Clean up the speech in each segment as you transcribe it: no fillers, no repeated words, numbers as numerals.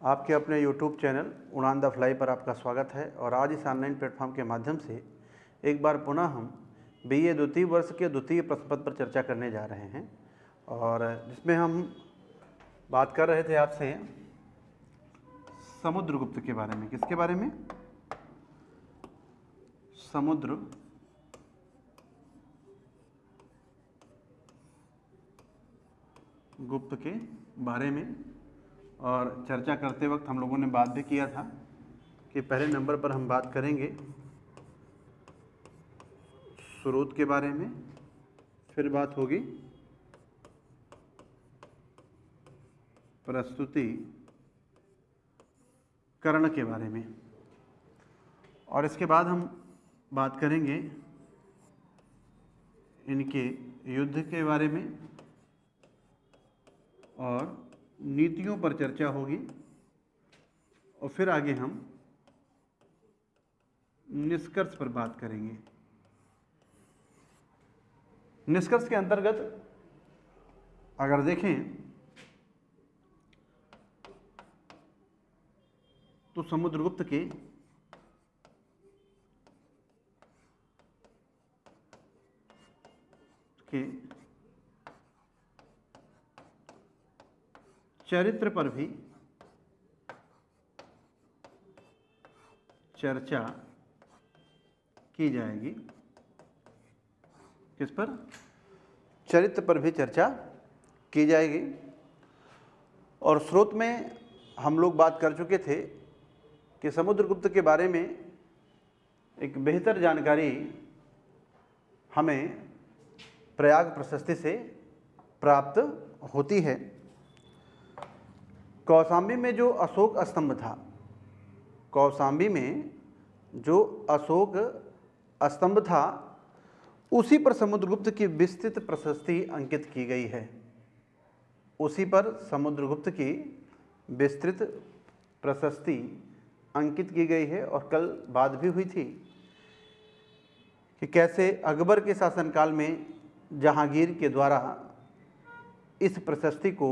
आपके अपने YouTube channel उड़ान द फ्लाई पर आपका स्वागत है। और आज इस ऑनलाइन प्लेटफॉर्म के माध्यम से एक बार पुनः हम BA द्वितीय वर्ष के द्वितीय प्रश्न पत्र पर चर्चा करने जा रहे हैं, और जिसमें हम बात कर रहे थे आपसे समुद्रगुप्त के बारे में। किसके बारे में? समुद्रगुप्त के बारे में। और चर्चा करते वक्त हम लोगों ने बात भी किया था कि पहले नंबर पर हम बात करेंगे स्रोत के बारे में, फिर बात होगी प्रस्तुतिकरण के बारे में, और इसके बाद हम बात करेंगे इनके युद्ध के बारे में और नीतियों पर चर्चा होगी, और फिर आगे हम निष्कर्ष पर बात करेंगे। निष्कर्ष के अंतर्गत अगर देखें तो समुद्रगुप्त के चरित्र पर भी चर्चा की जाएगी। किस पर? चरित्र पर भी चर्चा की जाएगी। और स्रोत में हम लोग बात कर चुके थे कि समुद्रगुप्त के बारे में एक बेहतर जानकारी हमें प्रयाग प्रशस्ति से प्राप्त होती है। कौशाम्बी में जो अशोक स्तंभ था, कौशाम्बी में जो अशोक स्तंभ था, उसी पर समुद्रगुप्त की विस्तृत प्रशस्ति अंकित की गई है। उसी पर समुद्रगुप्त की विस्तृत प्रशस्ति अंकित की गई है। और कल बात भी हुई थी कि कैसे अकबर के शासनकाल में जहांगीर के द्वारा इस प्रशस्ति को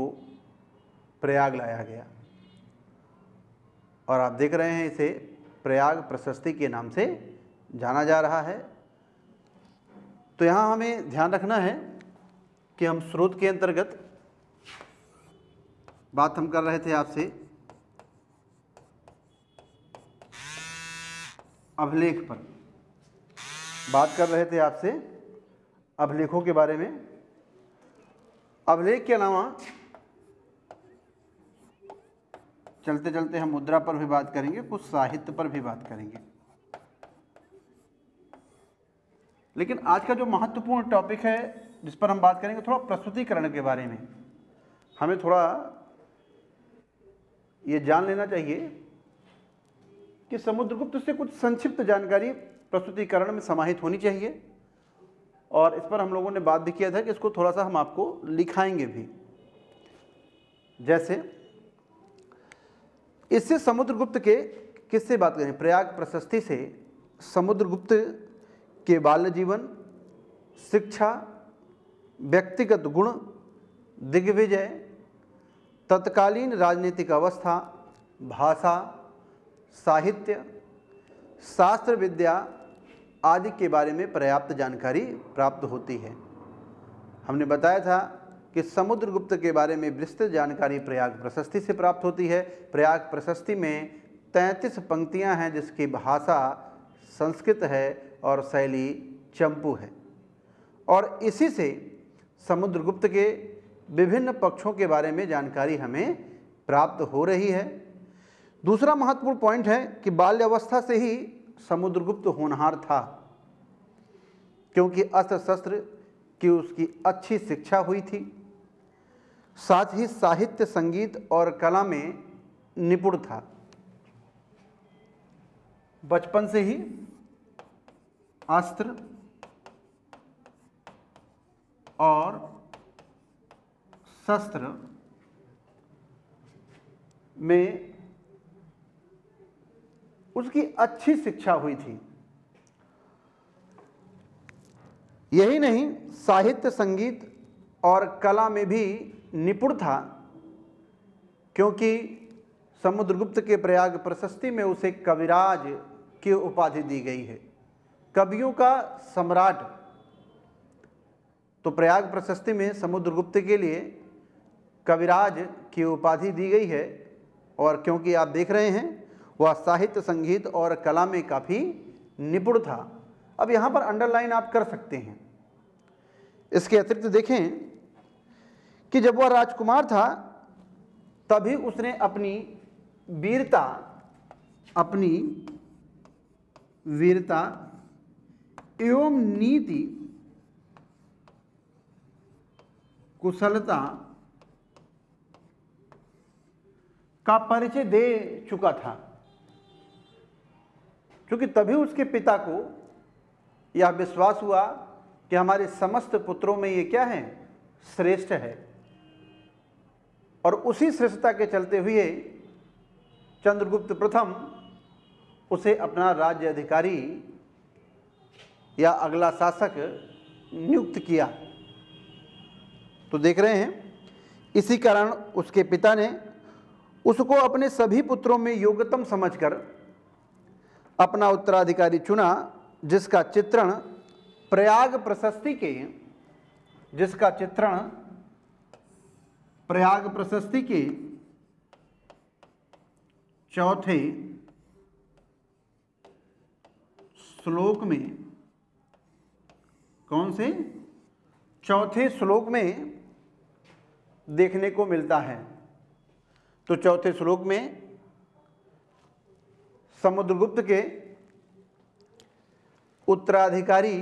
प्रयाग लाया गया, और आप देख रहे हैं इसे प्रयाग प्रशस्ति के नाम से जाना जा रहा है। तो यहाँ हमें ध्यान रखना है कि हम स्रोत के अंतर्गत बात हम कर रहे थे आपसे अभिलेख पर, बात कर रहे थे आपसे अभिलेखों के बारे में। अभिलेख के अलावा चलते चलते हम मुद्रा पर भी बात करेंगे, कुछ साहित्य पर भी बात करेंगे। लेकिन आज का जो महत्वपूर्ण टॉपिक है जिस पर हम बात करेंगे, थोड़ा प्रस्तुतिकरण के बारे में। हमें थोड़ा ये जान लेना चाहिए कि समुद्रगुप्त से कुछ संक्षिप्त जानकारी प्रस्तुतिकरण में समाहित होनी चाहिए। और इस पर हम लोगों ने बात भी किया था कि इसको थोड़ा सा हम आपको लिखाएंगे भी। जैसे इससे समुद्रगुप्त के किससे बात करें? प्रयाग प्रशस्ति से समुद्रगुप्त के बाल्य जीवन, शिक्षा, व्यक्तिगत गुण, दिग्विजय, तत्कालीन राजनीतिक अवस्था, भाषा, साहित्य, शास्त्र विद्या आदि के बारे में पर्याप्त जानकारी प्राप्त होती है। हमने बताया था कि समुद्रगुप्त के बारे में विस्तृत जानकारी प्रयाग प्रशस्ति से प्राप्त होती है। प्रयाग प्रशस्ति में 33 पंक्तियां हैं, जिसकी भाषा संस्कृत है और शैली चंपू है। और इसी से समुद्रगुप्त के विभिन्न पक्षों के बारे में जानकारी हमें प्राप्त हो रही है। दूसरा महत्वपूर्ण पॉइंट है कि बाल्यावस्था से ही समुद्रगुप्त होनहार था, क्योंकि अस्त्र शस्त्र की उसकी अच्छी शिक्षा हुई थी। साथ ही साहित्य, संगीत और कला में निपुण था। बचपन से ही अस्त्र और शस्त्र में उसकी अच्छी शिक्षा हुई थी। यही नहीं, साहित्य, संगीत और कला में भी निपुण था, क्योंकि समुद्रगुप्त के प्रयाग प्रशस्ति में उसे कविराज की उपाधि दी गई है, कवियों का सम्राट। तो प्रयाग प्रशस्ति में समुद्रगुप्त के लिए कविराज की उपाधि दी गई है। और क्योंकि आप देख रहे हैं वह साहित्य, संगीत और कला में काफ़ी निपुण था। अब यहाँ पर अंडरलाइन आप कर सकते हैं। इसके अतिरिक्त देखें कि जब वह राजकुमार था तभी उसने अपनी वीरता एवं नीति कुशलता का परिचय दे चुका था, क्योंकि तभी उसके पिता को यह विश्वास हुआ कि हमारे समस्त पुत्रों में ये क्या है, श्रेष्ठ है। और उसी श्रेष्ठता के चलते हुए चंद्रगुप्त प्रथम उसे अपना राज्य अधिकारी या अगला शासक नियुक्त किया। तो देख रहे हैं, इसी कारण उसके पिता ने उसको अपने सभी पुत्रों में योग्यतम समझकर अपना उत्तराधिकारी चुना, जिसका चित्रण प्रयाग प्रशस्ति के चौथे श्लोक में, कौन से चौथे श्लोक में देखने को मिलता है। तो चौथे श्लोक में समुद्रगुप्त के उत्तराधिकारी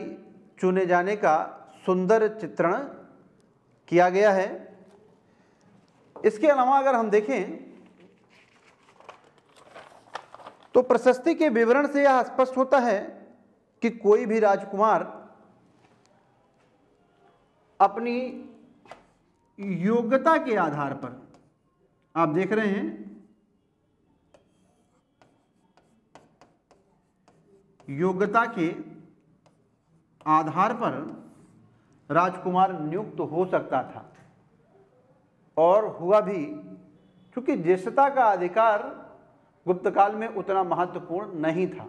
चुने जाने का सुंदर चित्रण किया गया है। इसके अलावा अगर हम देखें तो प्रशस्ति के विवरण से यह स्पष्ट होता है कि कोई भी राजकुमार अपनी योग्यता के आधार पर, आप देख रहे हैं, योग्यता के आधार पर राजकुमार नियुक्त हो सकता था और हुआ भी, क्योंकि ज्येष्ठता का अधिकार गुप्त काल में उतना महत्वपूर्ण नहीं था।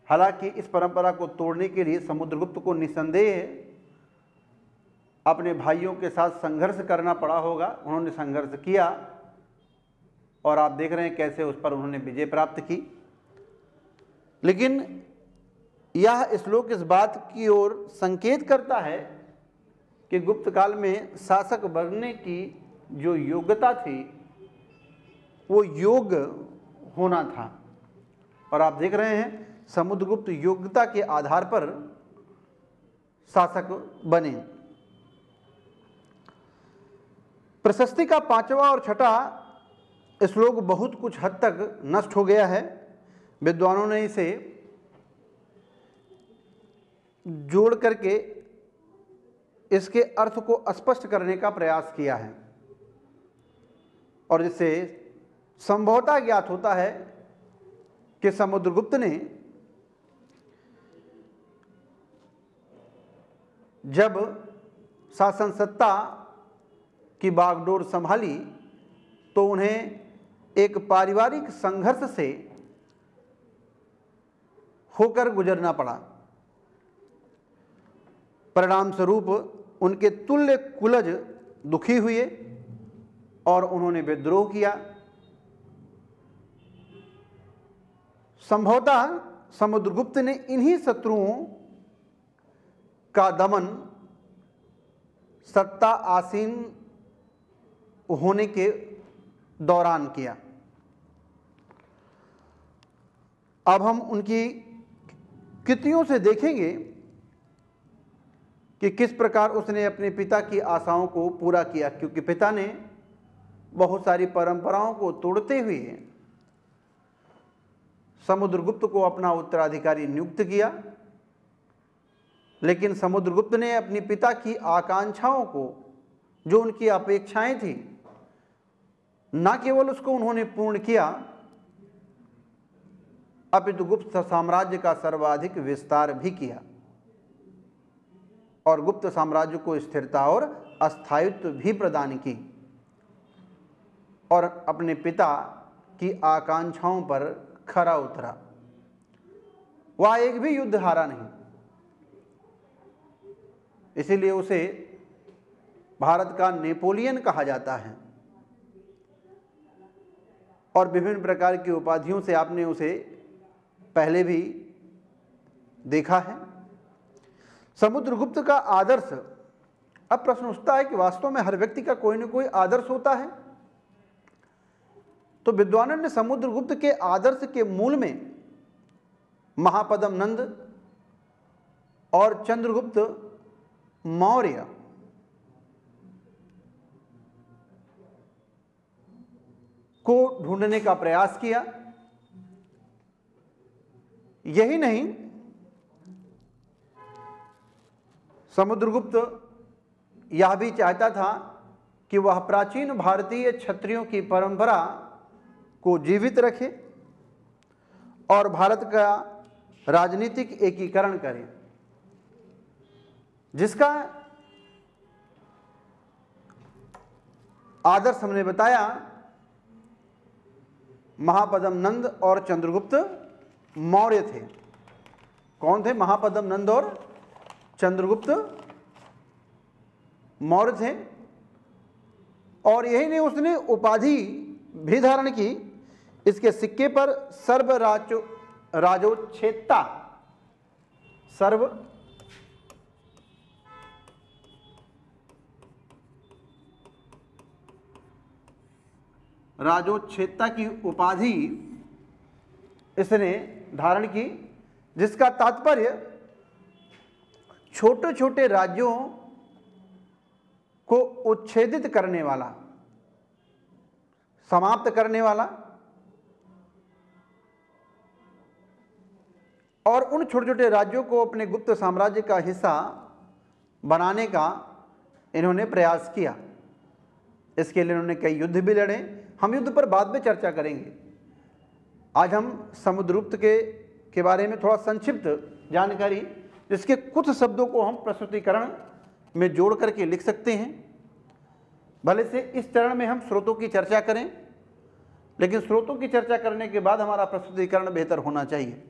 हालांकि इस परंपरा को तोड़ने के लिए समुद्रगुप्त को निसंदेह अपने भाइयों के साथ संघर्ष करना पड़ा होगा। उन्होंने संघर्ष किया और आप देख रहे हैं कैसे उस पर उन्होंने विजय प्राप्त की। लेकिन यह श्लोक इस बात की ओर संकेत करता है कि गुप्त काल में शासक बनने की जो योग्यता थी वो योग्य होना था। और आप देख रहे हैं समुद्रगुप्त योग्यता के आधार पर शासक बने। प्रशस्ति का पांचवा और छठा श्लोक बहुत कुछ हद तक नष्ट हो गया है। विद्वानों ने इसे जोड़ करके इसके अर्थ को स्पष्ट करने का प्रयास किया है और जिससे संभवतः ज्ञात होता है कि समुद्रगुप्त ने जब शासन सत्ता की बागडोर संभाली तो उन्हें एक पारिवारिक संघर्ष से होकर गुजरना पड़ा। परिणाम स्वरूप उनके तुल्य कुलज दुखी हुए और उन्होंने विद्रोह किया। संभवतः समुद्रगुप्त ने इन्हीं शत्रुओं का दमन सत्ता आसीन होने के दौरान किया। अब हम उनकी कृतियों से देखेंगे कि किस प्रकार उसने अपने पिता की आशाओं को पूरा किया, क्योंकि पिता ने बहुत सारी परंपराओं को तोड़ते हुए समुद्रगुप्त को अपना उत्तराधिकारी नियुक्त किया। लेकिन समुद्रगुप्त ने अपने पिता की आकांक्षाओं को, जो उनकी अपेक्षाएं थी, न केवल उसको उन्होंने पूर्ण किया अपितु गुप्त साम्राज्य का सर्वाधिक विस्तार भी किया और गुप्त साम्राज्य को स्थिरता और अस्थायित्व भी प्रदान की। और अपने पिता की आकांक्षाओं पर खरा उतरा। वह एक भी युद्ध हारा नहीं, इसीलिए उसे भारत का नेपोलियन कहा जाता है और विभिन्न प्रकार की उपाधियों से आपने उसे पहले भी देखा है। समुद्रगुप्त का आदर्श, अब प्रश्न उठता है कि वास्तव में हर व्यक्ति का कोई न कोई आदर्श होता है। तो विद्वानों ने समुद्रगुप्त के आदर्श के मूल में महापद्म नंद और चंद्रगुप्त मौर्य को ढूंढने का प्रयास किया। यही नहीं, समुद्रगुप्त यह भी चाहता था कि वह प्राचीन भारतीय क्षत्रियों की परंपरा को जीवित रखे और भारत का राजनीतिक एकीकरण करे, जिसका आदर्श हमने बताया महापद्म नंद और चंद्रगुप्त मौर्य थे। कौन थे? महापद्म नंद और चंद्रगुप्त मौर्य थे। और यही नहीं, उसने उपाधि भी धारण की। इसके सिक्के पर सर्व राजोच्छेदता, सर्व राजोच्छेदता की उपाधि इसने धारण की, जिसका तात्पर्य छोटे छोटे राज्यों को उच्छेदित करने वाला, समाप्त करने वाला और उन छोटे छोटे राज्यों को अपने गुप्त साम्राज्य का हिस्सा बनाने का इन्होंने प्रयास किया। इसके लिए इन्होंने कई युद्ध भी लड़े। हम युद्ध पर बाद में चर्चा करेंगे। आज हम समुद्रगुप्त के बारे में थोड़ा संक्षिप्त जानकारी, जिसके कुछ शब्दों को हम प्रस्तुतिकरण में जोड़ करके लिख सकते हैं। भले से इस चरण में हम स्रोतों की चर्चा करें, लेकिन स्रोतों की चर्चा करने के बाद हमारा प्रस्तुतिकरण बेहतर होना चाहिए।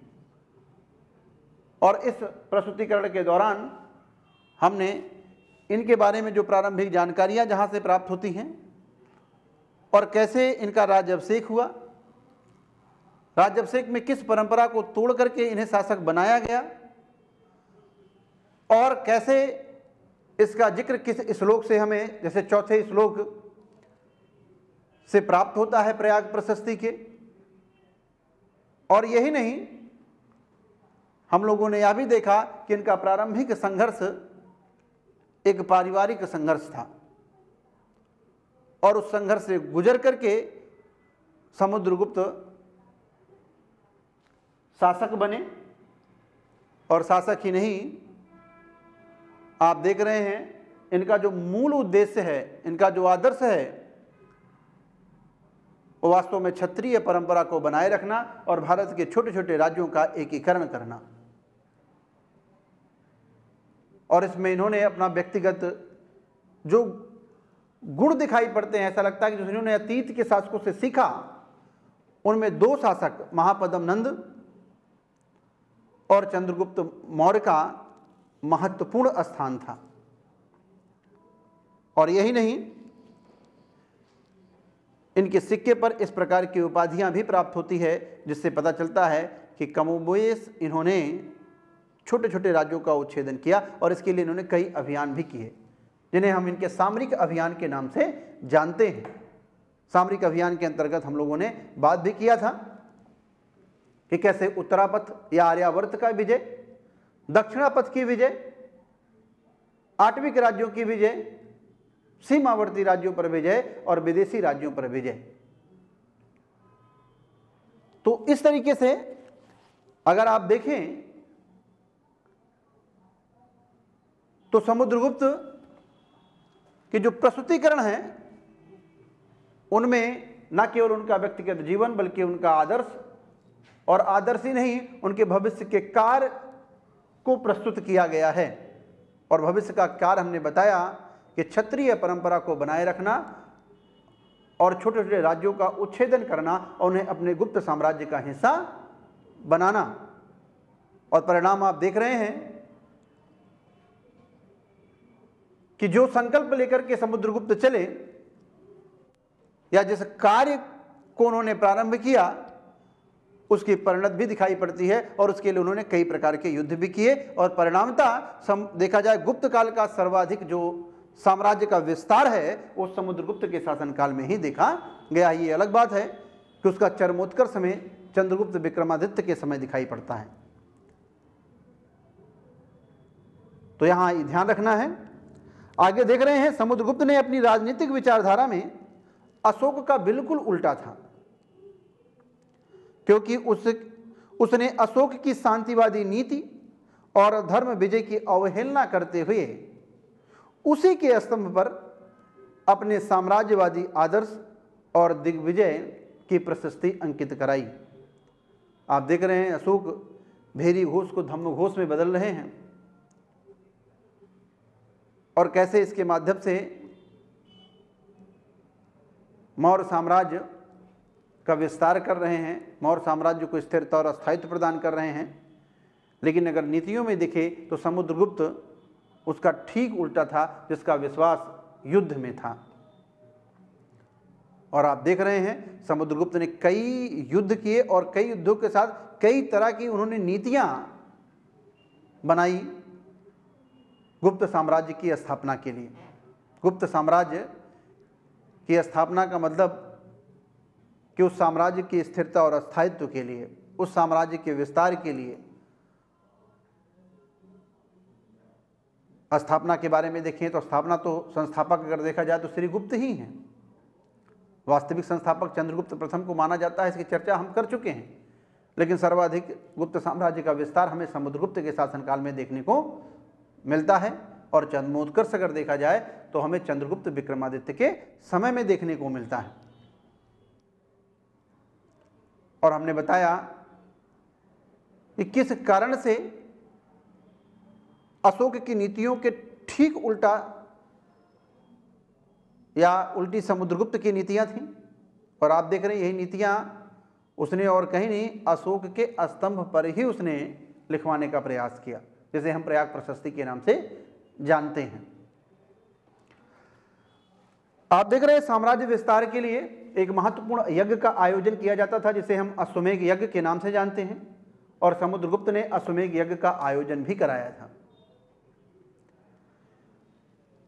और इस प्रस्तुतिकरण के दौरान हमने इनके बारे में जो प्रारंभिक जानकारियां जहां से प्राप्त होती हैं और कैसे इनका राज्याभिषेक हुआ, राज्याभिषेक में किस परंपरा को तोड़ करके इन्हें शासक बनाया गया और कैसे इसका जिक्र किस श्लोक से हमें, जैसे चौथे श्लोक से प्राप्त होता है प्रयाग प्रशस्ति के। और यही नहीं, हम लोगों ने यह भी देखा कि इनका प्रारंभिक संघर्ष एक पारिवारिक संघर्ष था और उस संघर्ष से गुजर करके समुद्रगुप्त शासक बने। और शासक ही नहीं, आप देख रहे हैं इनका जो मूल उद्देश्य है, इनका जो आदर्श है, वो वास्तव में क्षत्रिय परंपरा को बनाए रखना और भारत के छोटे छोटे राज्यों का एकीकरण करना। और इसमें इन्होंने अपना व्यक्तिगत जो गुण दिखाई पड़ते हैं, ऐसा लगता है कि जो इन्होंने अतीत के शासकों से सीखा, उनमें दो शासक महापद्म नंद और चंद्रगुप्त मौर्य का महत्वपूर्ण स्थान था। और यही नहीं, इनके सिक्के पर इस प्रकार की उपाधियां भी प्राप्त होती है, जिससे पता चलता है कि कमोबेश इन्होंने छोटे छोटे राज्यों का उच्छेदन किया और इसके लिए इन्होंने कई अभियान भी किए, जिन्हें हम इनके सामरिक अभियान के नाम से जानते हैं। सामरिक अभियान के अंतर्गत हम लोगों ने बात भी किया था कि कैसे उत्तरापथ या आर्यावर्त का विजय, दक्षिणापथ की विजय, आठविक राज्यों की विजय, सीमावर्ती राज्यों पर विजय और विदेशी राज्यों पर विजय। तो इस तरीके से अगर आप देखें तो समुद्रगुप्त के जो प्रस्तुतिकरण है, उनमें न केवल उनका व्यक्तिगत जीवन बल्कि उनका आदर्श, और आदर्श ही नहीं, उनके भविष्य के कार्य को प्रस्तुत किया गया है। और भविष्य का कार्य हमने बताया कि क्षत्रिय परंपरा को बनाए रखना और छोटे छोटे राज्यों का उच्छेदन करना और उन्हें अपने गुप्त साम्राज्य का हिस्सा बनाना। और परिणाम आप देख रहे हैं कि जो संकल्प लेकर के समुद्रगुप्त चले या जिस कार्य को उन्होंने प्रारंभ किया उसकी परिणत भी दिखाई पड़ती है, और उसके लिए उन्होंने कई प्रकार के युद्ध भी किए। और परिणामतः देखा जाए गुप्त काल का सर्वाधिक जो साम्राज्य का विस्तार है वो समुद्रगुप्त के शासनकाल में ही देखा गया। ये अलग बात है कि उसका चरमोत्कर्ष में चंद्रगुप्त विक्रमादित्य के समय दिखाई पड़ता है। तो यहां ध्यान रखना है। आगे देख रहे हैं, समुद्रगुप्त ने अपनी राजनीतिक विचारधारा में अशोक का बिल्कुल उल्टा था, क्योंकि उसने अशोक की शांतिवादी नीति और धर्म विजय की अवहेलना करते हुए उसी के स्तंभ पर अपने साम्राज्यवादी आदर्श और दिग्विजय की प्रशस्ति अंकित कराई। आप देख रहे हैं अशोक भेरी घोष को धम्म घोष में बदल रहे हैं और कैसे इसके माध्यम से मौर्य साम्राज्य का विस्तार कर रहे हैं, मौर्य साम्राज्य को स्थिरता और स्थायित्व प्रदान कर रहे हैं। लेकिन अगर नीतियों में देखें तो समुद्रगुप्त उसका ठीक उल्टा था, जिसका विश्वास युद्ध में था। और आप देख रहे हैं समुद्रगुप्त ने कई युद्ध किए और कई युद्धों के साथ कई तरह की उन्होंने नीतियां बनाई गुप्त साम्राज्य की स्थापना के लिए। गुप्त साम्राज्य की स्थापना का मतलब कि उस साम्राज्य की स्थिरता और स्थायित्व के लिए, उस साम्राज्य के विस्तार के लिए। स्थापना के बारे में देखें तो स्थापना तो संस्थापक अगर देखा जाए तो श्री गुप्त ही हैं। वास्तविक संस्थापक चंद्रगुप्त प्रथम को माना जाता है, इसकी चर्चा हम कर चुके हैं। लेकिन सर्वाधिक गुप्त साम्राज्य का विस्तार हमें समुद्रगुप्त के शासनकाल में देखने को मिलता है, और चरमोत्कर्ष अगर देखा जाए तो हमें चंद्रगुप्त विक्रमादित्य के समय में देखने को मिलता है। और हमने बताया कि किस कारण से अशोक की नीतियों के ठीक उल्टा या उल्टी समुद्रगुप्त की नीतियां थीं। और आप देख रहे हैं यही नीतियां उसने और कहीं नहीं, अशोक के स्तंभ पर ही उसने लिखवाने का प्रयास किया, जिसे हम प्रयाग प्रशस्ति के नाम से जानते हैं। आप देख रहे हैं साम्राज्य विस्तार के लिए एक महत्वपूर्ण यज्ञ का आयोजन किया जाता था, जिसे हम अश्वमेध यज्ञ के नाम से जानते हैं। और समुद्रगुप्त ने अश्वमेध यज्ञ का आयोजन भी कराया था।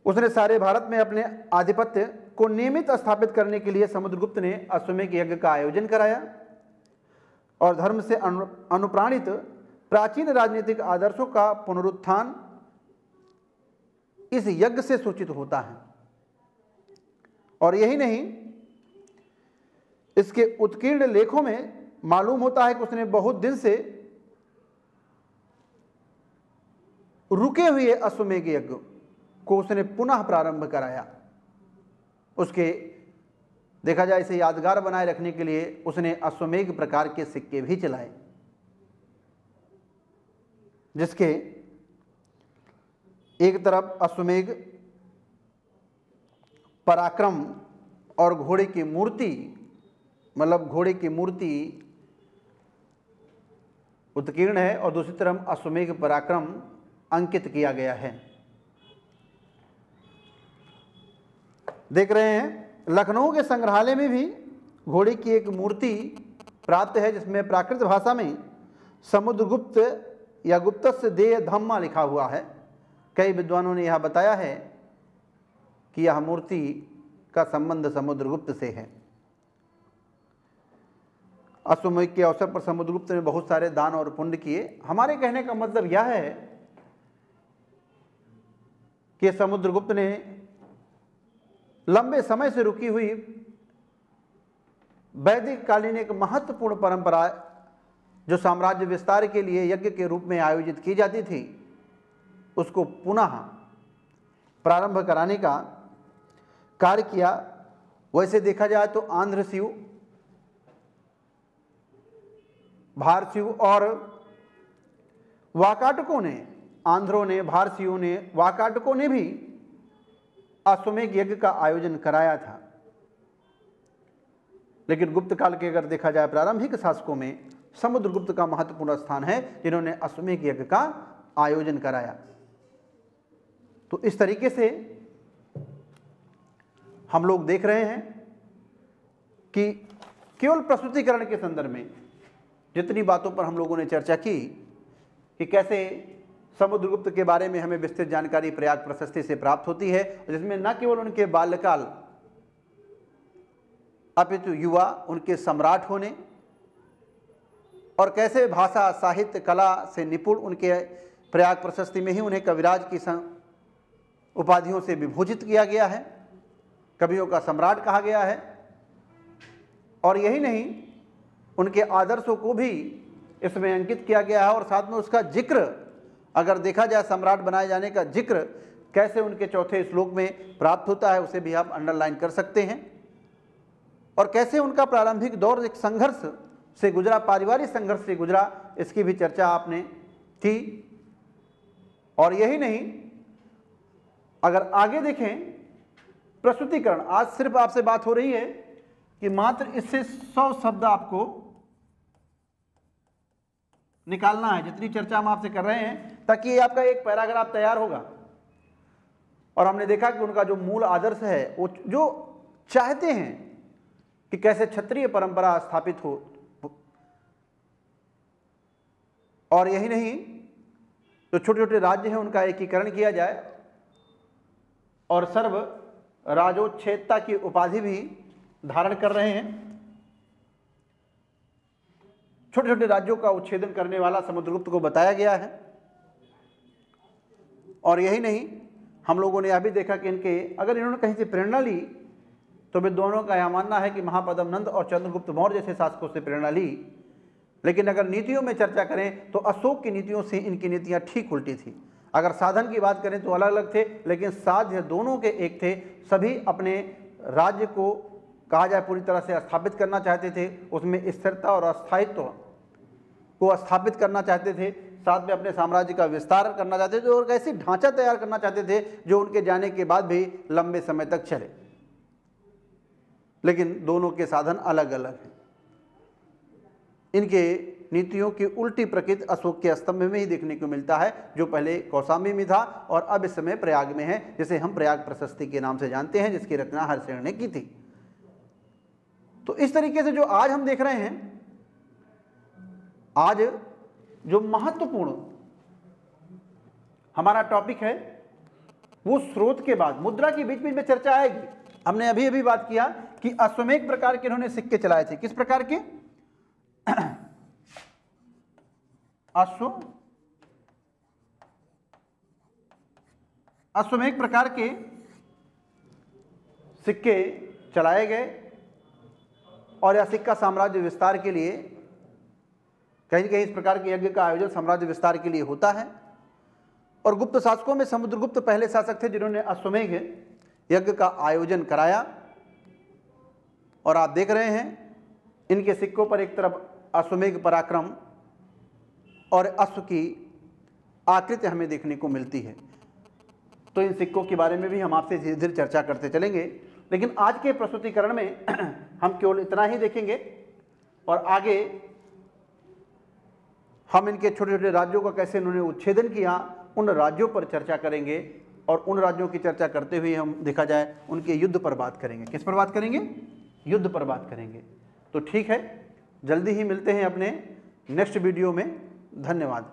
उसने सारे भारत में अपने आधिपत्य को नियमित स्थापित करने के लिए समुद्रगुप्त ने अश्वमेध यज्ञ का आयोजन कराया। और धर्म से अनुप्राणित प्राचीन राजनीतिक आदर्शों का पुनरुत्थान इस यज्ञ से सूचित होता है। और यही नहीं, इसके उत्कीर्ण लेखों में मालूम होता है कि उसने बहुत दिन से रुके हुए अश्वमेध यज्ञ को उसने पुनः प्रारंभ कराया। उसके देखा जाए इसे यादगार बनाए रखने के लिए उसने अश्वमेध प्रकार के सिक्के भी चलाए, जिसके एक तरफ अश्वमेध पराक्रम और घोड़े की मूर्ति, मतलब घोड़े की मूर्ति उत्कीर्ण है, और दूसरी तरफ अश्वमेध पराक्रम अंकित किया गया है। देख रहे हैं लखनऊ के संग्रहालय में भी घोड़े की एक मूर्ति प्राप्त है, जिसमें प्राकृत भाषा में समुद्रगुप्त या गुप्तस्य देय धम्मा लिखा हुआ है। कई विद्वानों ने यह बताया है कि यह मूर्ति का संबंध समुद्रगुप्त से है। अश्वमेध के अवसर पर समुद्रगुप्त ने बहुत सारे दान और पुण्य किए। हमारे कहने का मतलब यह है कि समुद्रगुप्त ने लंबे समय से रुकी हुई वैदिक कालीन एक महत्वपूर्ण परंपरा जो साम्राज्य विस्तार के लिए यज्ञ के रूप में आयोजित की जाती थी, उसको पुनः प्रारंभ कराने का कार्य किया। वैसे देखा जाए तो आंध्र शिव, भारशिव और वाकाटकों ने, आंध्रों ने, भारशिवों ने, वाकाटकों ने भी अश्वमेध यज्ञ का आयोजन कराया था। लेकिन गुप्त काल के अगर देखा जाए प्रारंभिक शासकों में समुद्रगुप्त का महत्वपूर्ण स्थान है, जिन्होंने अश्वमेध यज्ञ का आयोजन कराया। तो इस तरीके से हम लोग देख रहे हैं कि केवल प्रस्तुतिकरण के संदर्भ में जितनी बातों पर हम लोगों ने चर्चा की कि कैसे समुद्रगुप्त के बारे में हमें विस्तृत जानकारी प्रयाग प्रशस्ति से प्राप्त होती है, जिसमें न केवल उनके बाल्यकाल अपितु युवा उनके सम्राट होने और कैसे भाषा साहित्य कला से निपुण उनके प्रयाग प्रशस्ति में ही उन्हें कविराज की उपाधियों से विभूषित किया गया है, कवियों का सम्राट कहा गया है। और यही नहीं, उनके आदर्शों को भी इसमें अंकित किया गया है और साथ में उसका जिक्र अगर देखा जाए, सम्राट बनाए जाने का जिक्र कैसे उनके चौथे श्लोक में प्राप्त होता है, उसे भी आप अंडरलाइन कर सकते हैं। और कैसे उनका प्रारंभिक दौर एक संघर्ष से गुजरा, पारिवारिक संघर्ष से गुजरा, इसकी भी चर्चा आपने की। और यही नहीं, अगर आगे देखें प्रस्तुतिकरण, आज सिर्फ आपसे बात हो रही है कि मात्र इससे 100 शब्द आपको निकालना है, जितनी चर्चा हम आपसे कर रहे हैं, ताकि ये आपका एक पैराग्राफ तैयार होगा। और हमने देखा कि उनका जो मूल आदर्श है, वो जो चाहते हैं कि कैसे क्षत्रिय परंपरा स्थापित हो, और यही नहीं, जो छोटे छोटे राज्य हैं उनका एकीकरण किया जाए और सर्व राजोच्छेदता की उपाधि भी धारण कर रहे हैं। छोटे छोटे राज्यों का उच्छेदन करने वाला समुद्रगुप्त को बताया गया है। और यही नहीं, हम लोगों ने यह भी देखा कि इनके अगर इन्होंने कहीं से प्रेरणा ली तो वे दोनों का यह मानना है कि महापद्म नंद और चंद्रगुप्त मौर्य जैसे शासकों से प्रेरणा ली। लेकिन अगर नीतियों में चर्चा करें तो अशोक की नीतियों से इनकी नीतियां ठीक उल्टी थी। अगर साधन की बात करें तो अलग अलग थे, लेकिन साध्य दोनों के एक थे। सभी अपने राज्य को कहा जाए पूरी तरह से स्थापित करना चाहते थे, उसमें स्थिरता और अस्थायित्व को स्थापित करना चाहते थे, साथ में अपने साम्राज्य का विस्तार करना चाहते थे और ऐसी ढांचा तैयार करना चाहते थे जो उनके जाने के बाद भी लंबे समय तक चले। लेकिन दोनों के साधन अलग अलग हैं। इनके नीतियों की उल्टी प्रकृति अशोक के स्तंभ में ही देखने को मिलता है, जो पहले कौशाम्बी में था और अब इस समय प्रयाग में है, जिसे हम प्रयाग प्रशस्ति के नाम से जानते हैं, जिसकी रचना हर्षण ने की थी। तो इस तरीके से जो आज हम देख रहे हैं, आज जो महत्वपूर्ण हमारा टॉपिक है वो स्रोत के बाद मुद्रा की बीच बीच में चर्चा आएगी। हमने अभी अभी बात किया कि अश्वमेध प्रकार के इन्होंने सिक्के चलाए थे। किस प्रकार के? अश्वमेध प्रकार के सिक्के चलाए गए और यह सिक्का साम्राज्य विस्तार के लिए, कहीं कहीं इस प्रकार के यज्ञ का आयोजन साम्राज्य विस्तार के लिए होता है। और गुप्त शासकों में समुद्रगुप्त पहले शासक थे जिन्होंने अश्वमेध यज्ञ का आयोजन कराया। और आप देख रहे हैं इनके सिक्कों पर एक तरफ अश्वमेध पराक्रम और अश्व की आकृति हमें देखने को मिलती है। तो इन सिक्कों के बारे में भी हम आपसे धीरे धीरे चर्चा करते चलेंगे, लेकिन आज के प्रस्तुतिकरण में हम केवल इतना ही देखेंगे और आगे हम इनके छोटे छोटे राज्यों का कैसे इन्होंने उच्छेदन किया, उन राज्यों पर चर्चा करेंगे। और उन राज्यों की चर्चा करते हुए हम देखा जाए उनके युद्ध पर बात करेंगे। किस पर बात करेंगे? युद्ध पर बात करेंगे। तो ठीक है, जल्दी ही मिलते हैं अपने नेक्स्ट वीडियो में। धन्यवाद।